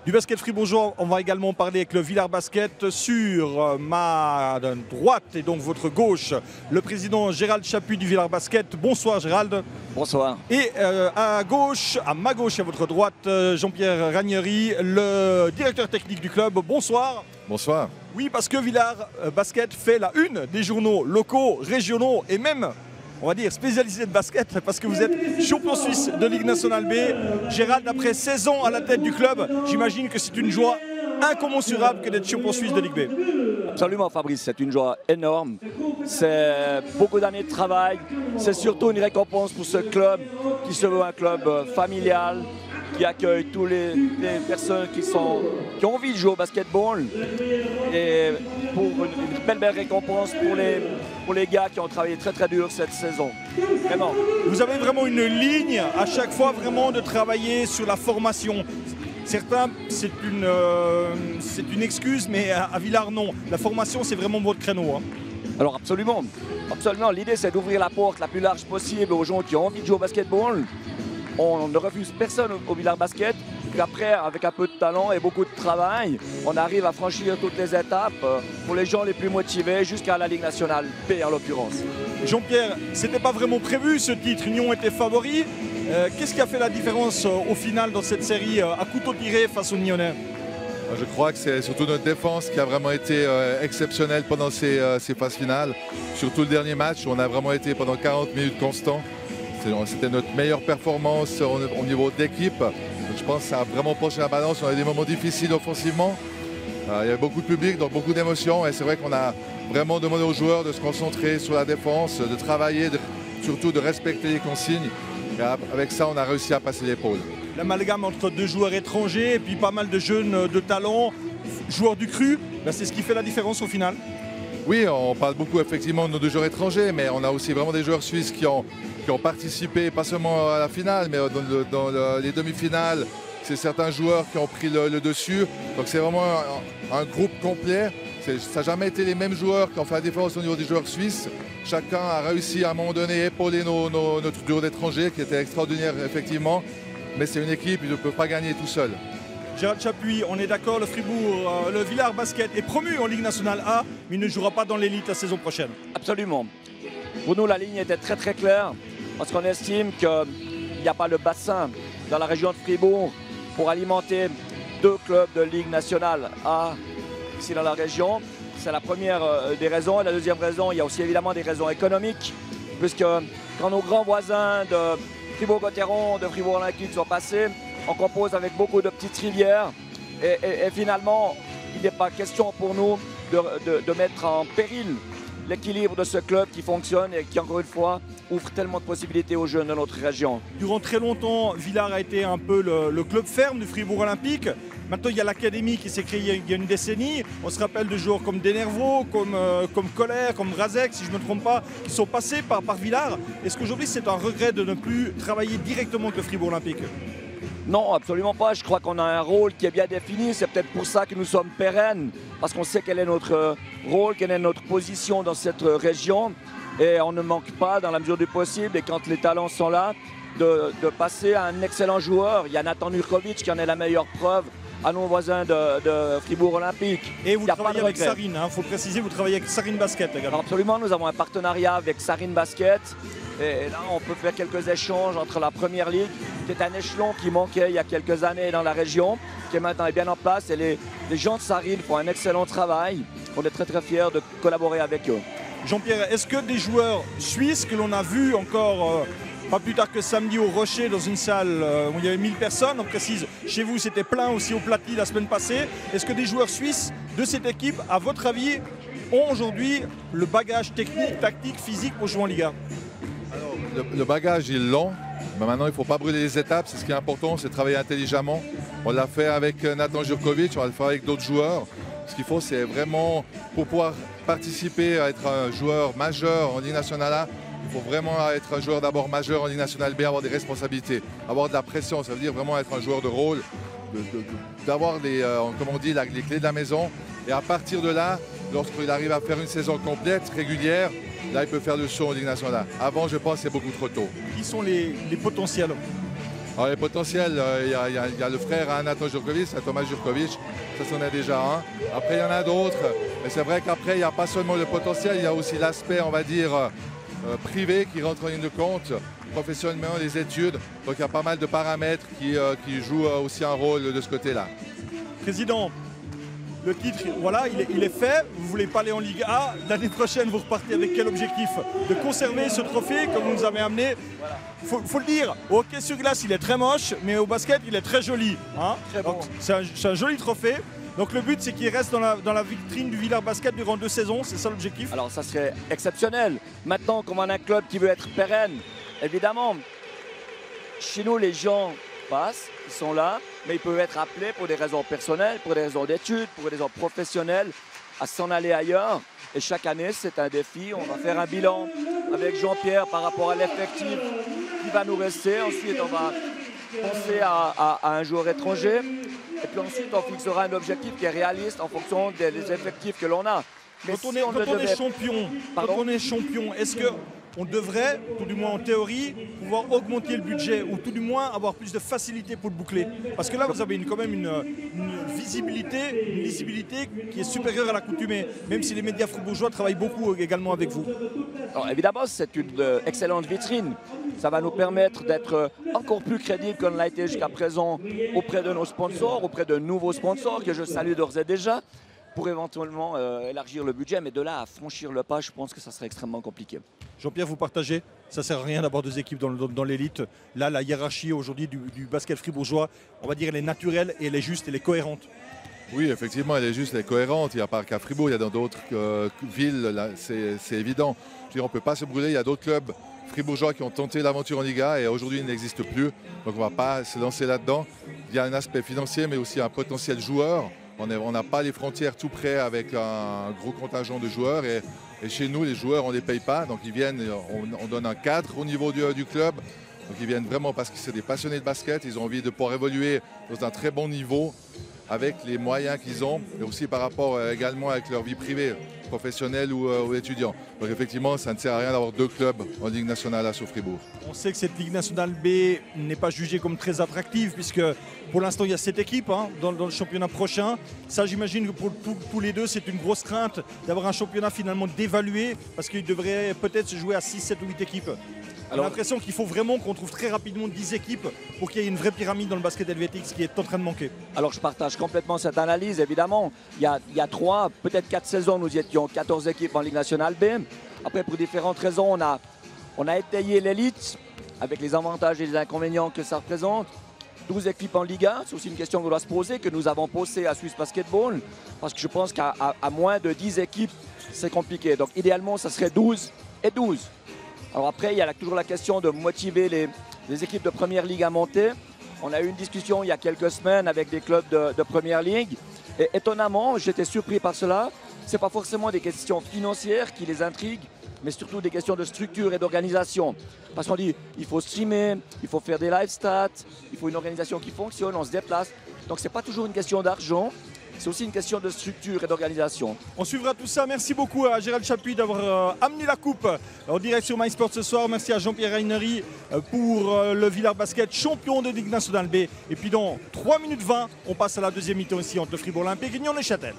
Du basket fribourgeois, on va également parler avec le Villars Basket. Sur ma droite et donc votre gauche, le président Gérald Chappuis du Villars Basket. Bonsoir Gérald. Bonsoir. Et à ma gauche et à votre droite, Jean-Pierre Ranieri, le directeur technique du club. Bonsoir. Bonsoir. Oui, parce que Villars Basket fait la une des journaux locaux, régionaux et même, on va dire, spécialisés de basket, parce que vous êtes champion suisse de Ligue nationale B. Gérald, après 16 ans à la tête du club, j'imagine que c'est une joie incommensurable que d'être champion suisse de Ligue B. Absolument Fabrice, c'est une joie énorme. C'est beaucoup d'années de travail. C'est surtout une récompense pour ce club qui se veut un club familial, qui accueille toutes les personnes qui ont envie de jouer au basketball. Et pour une belle récompense pour les gars qui ont travaillé très très dur cette saison. Vraiment. Vous avez vraiment une ligne à chaque fois vraiment de travailler sur la formation. Certains, c'est une excuse, mais à Villars, non. La formation, c'est vraiment votre créneau. Hein. Alors absolument. Absolument. L'idée, c'est d'ouvrir la porte la plus large possible aux gens qui ont envie de jouer au basketball. On ne refuse personne au Villars Basket. Puis après, avec un peu de talent et beaucoup de travail, on arrive à franchir toutes les étapes pour les gens les plus motivés jusqu'à la Ligue nationale B en l'occurrence. Jean-Pierre, c'était pas vraiment prévu ce titre. Union était favori. Qu'est-ce qui a fait la différence au final dans cette série à couteau tiré face aux Nyonnais? Je crois que c'est surtout notre défense qui a vraiment été exceptionnelle pendant ces phases finales. Surtout le dernier match où on a vraiment été pendant 40 minutes constant. C'était notre meilleure performance au niveau d'équipe. Je pense que ça a vraiment penché la balance. On a des moments difficiles offensivement. Il y avait beaucoup de public, donc beaucoup d'émotions. Et c'est vrai qu'on a vraiment demandé aux joueurs de se concentrer sur la défense, de travailler, surtout de respecter les consignes. Et avec ça, on a réussi à passer l'épaule. L'amalgame entre deux joueurs étrangers et puis pas mal de jeunes de talent, joueurs du cru, c'est ce qui fait la différence au final. Oui, on parle beaucoup effectivement de nos deux joueurs étrangers, mais on a aussi vraiment des joueurs suisses qui ont participé, pas seulement à la finale, mais dans les demi-finales. C'est certains joueurs qui ont pris le dessus. Donc c'est vraiment un groupe complet. Ça n'a jamais été les mêmes joueurs qui ont fait la différence au niveau des joueurs suisses. Chacun a réussi à un moment donné à épauler notre duo d'étrangers qui était extraordinaire effectivement. Mais c'est une équipe, ils ne peuvent pas gagner tout seul. Gérald Chappuis, on est d'accord, le Villars Basket est promu en Ligue nationale A, mais il ne jouera pas dans l'élite la saison prochaine. Absolument. Pour nous, la ligne était très très claire parce qu'on estime qu'il n'y a pas le bassin dans la région de Fribourg pour alimenter deux clubs de Ligue nationale A ici dans la région. C'est la première des raisons. Et la deuxième raison, il y a aussi évidemment des raisons économiques, puisque quand nos grands voisins de Fribourg-Gotteron, de Fribourg-Olympique sont passés, on compose avec beaucoup de petites rivières et finalement, il n'est pas question pour nous de mettre en péril l'équilibre de ce club qui fonctionne et qui, encore une fois, ouvre tellement de possibilités aux jeunes de notre région. Durant très longtemps, Villars a été un peu le club ferme du Fribourg Olympique. Maintenant, il y a l'académie qui s'est créée il y a une décennie. On se rappelle de joueurs comme Denervaux, comme Colère, comme Razek, si je ne me trompe pas, qui sont passés par Villars. Est-ce qu'aujourd'hui, c'est un regret de ne plus travailler directement avec le Fribourg Olympique? Non, absolument pas. Je crois qu'on a un rôle qui est bien défini. C'est peut-être pour ça que nous sommes pérennes, parce qu'on sait quel est notre rôle, quelle est notre position dans cette région. Et on ne manque pas, dans la mesure du possible, et quand les talents sont là, de passer à un excellent joueur. Il y a Nathan Nurkovic qui en est la meilleure preuve à nos voisins de Fribourg Olympique. Et vous travaillez avec Sarine, il faut préciser, vous travaillez avec Sarine Basket également. Alors absolument, nous avons un partenariat avec Sarine Basket. Et là, on peut faire quelques échanges entre la Première Ligue, qui est un échelon qui manquait il y a quelques années dans la région, qui maintenant est bien en place. Et les gens de Sarine font un excellent travail. On est très très fiers de collaborer avec eux. Jean-Pierre, est-ce que des joueurs suisses que l'on a vus encore pas plus tard que samedi au Rocher dans une salle où il y avait 1000 personnes, on précise, chez vous c'était plein aussi au Platy la semaine passée, est-ce que des joueurs suisses de cette équipe, à votre avis, ont aujourd'hui le bagage technique, tactique, physique pour jouer en Liga? Alors, le bagage, ils l'ont. Mais maintenant, il ne faut pas brûler les étapes. C'est ce qui est important, c'est de travailler intelligemment. On l'a fait avec Nathan Jurkovic, on va le faire avec d'autres joueurs. Ce qu'il faut, c'est vraiment, pour pouvoir participer à être un joueur majeur en Ligue nationale A, il faut vraiment être un joueur d'abord majeur en Ligue nationale B, avoir des responsabilités, avoir de la pression. Ça veut dire vraiment être un joueur de rôle, d'avoir comme on dit, les clés de la maison. Et à partir de là, lorsqu'il arrive à faire une saison complète, régulière, là, il peut faire le saut en Ligue nationale. Avant, je pense que c'est beaucoup trop tôt. Qui sont les potentiels? Alors, les potentiels, il y a le frère à Nathan Jurkovic, c'est Thomas Jurkovic, ça c'en est déjà un. Après, il y en a d'autres, mais c'est vrai qu'après, il n'y a pas seulement le potentiel, il y a aussi l'aspect, on va dire, privé qui rentre en ligne de compte, professionnellement, les études. Donc, il y a pas mal de paramètres qui jouent aussi un rôle de ce côté-là. Président, le titre, voilà, il est fait. Vous voulez pas aller en Ligue A. L'année prochaine, vous repartez avec quel objectif? De conserver ce trophée comme vous nous avez amené. Faut le dire, au hockey sur glace, il est très moche, mais au basket, il est très joli. Hein, très bon. C'est un joli trophée. Donc le but, c'est qu'il reste dans la vitrine du Villars Basket durant 2 saisons. C'est ça l'objectif? Alors ça serait exceptionnel. Maintenant, comme on a un club qui veut être pérenne, évidemment, chez nous, les gens passent, ils sont là, mais ils peuvent être appelés pour des raisons personnelles, pour des raisons d'études, pour des raisons professionnelles, à s'en aller ailleurs. Et chaque année, c'est un défi. On va faire un bilan avec Jean-Pierre par rapport à l'effectif qui va nous rester. Ensuite, on va penser à un joueur étranger. Et puis ensuite, on fixera un objectif qui est réaliste en fonction des effectifs que l'on a. Mais quand on est champion, est-ce que on devrait, tout du moins en théorie, pouvoir augmenter le budget ou tout du moins avoir plus de facilité pour le boucler? Parce que là, vous avez quand même une visibilité qui est supérieure à l'accoutumée, même si les médias fribourgeois travaillent beaucoup également avec vous. Alors évidemment, c'est une excellente vitrine. Ça va nous permettre d'être encore plus crédible qu'on l'a été jusqu'à présent auprès de nos sponsors, auprès de nouveaux sponsors que je salue d'ores et déjà, pour éventuellement élargir le budget. Mais de là à franchir le pas, je pense que ça serait extrêmement compliqué. Jean-Pierre, vous partagez? Ça ne sert à rien d'avoir 2 équipes dans l'élite. Là, la hiérarchie aujourd'hui du basket fribourgeois, on va dire, elle est naturelle et elle est juste, elle est cohérente. Oui, effectivement, elle est juste, elle est cohérente. Il n'y a pas qu'à Fribourg, il y a dans d'autres villes, c'est évident. Je veux dire, on ne peut pas se brûler, il y a d'autres clubs fribourgeois qui ont tenté l'aventure en Liga et aujourd'hui ils n'existent plus. Donc on ne va pas se lancer là-dedans. Il y a un aspect financier mais aussi un potentiel joueur. On n'a pas les frontières tout près avec un gros contingent de joueurs et chez nous les joueurs on ne les paye pas. Donc ils viennent, on donne un cadre au niveau du club. Donc ils viennent vraiment parce que c'est des passionnés de basket. Ils ont envie de pouvoir évoluer dans un très bon niveau avec les moyens qu'ils ont et aussi par rapport également avec leur vie privée, professionnelle ou étudiant. Donc effectivement, ça ne sert à rien d'avoir 2 clubs en Ligue nationale à Fribourg. On sait que cette Ligue nationale B n'est pas jugée comme très attractive puisque pour l'instant il y a 7 équipes dans le championnat prochain. Ça j'imagine que pour tous les deux c'est une grosse crainte d'avoir un championnat finalement dévalué parce qu'il devrait peut-être se jouer à 6, 7 ou 8 équipes. J'ai l'impression qu'il faut vraiment qu'on trouve très rapidement 10 équipes pour qu'il y ait une vraie pyramide dans le basket helvétique, ce qui est en train de manquer. Alors je partage complètement cette analyse, évidemment. Il y a 3, peut-être 4 saisons, nous étions 14 équipes en Ligue nationale B. Après, pour différentes raisons, on a étayé l'élite avec les avantages et les inconvénients que ça représente. 12 équipes en Ligue 1, c'est aussi une question qu'on doit se poser, que nous avons posée à Swiss Basketball, parce que je pense qu'à moins de 10 équipes, c'est compliqué. Donc idéalement, ça serait 12 et 12. Alors après, il y a toujours la question de motiver les équipes de Première Ligue à monter. On a eu une discussion il y a quelques semaines avec des clubs de Première Ligue. Et étonnamment, j'étais surpris par cela. Ce n'est pas forcément des questions financières qui les intriguent, mais surtout des questions de structure et d'organisation. Parce qu'on dit, il faut streamer, il faut faire des live stats, il faut une organisation qui fonctionne, on se déplace. Donc ce n'est pas toujours une question d'argent. C'est aussi une question de structure et d'organisation. On suivra tout ça. Merci beaucoup à Gérald Chapuis d'avoir amené la coupe en direct sur MySport ce soir. Merci à Jean-Pierre Reinery pour le Villars Basket, champion de Ligue nationale B. Et puis dans 3 minutes 20, on passe à la deuxième mi-temps ici entre le Fribourg Olympique et Union Neuchâtel.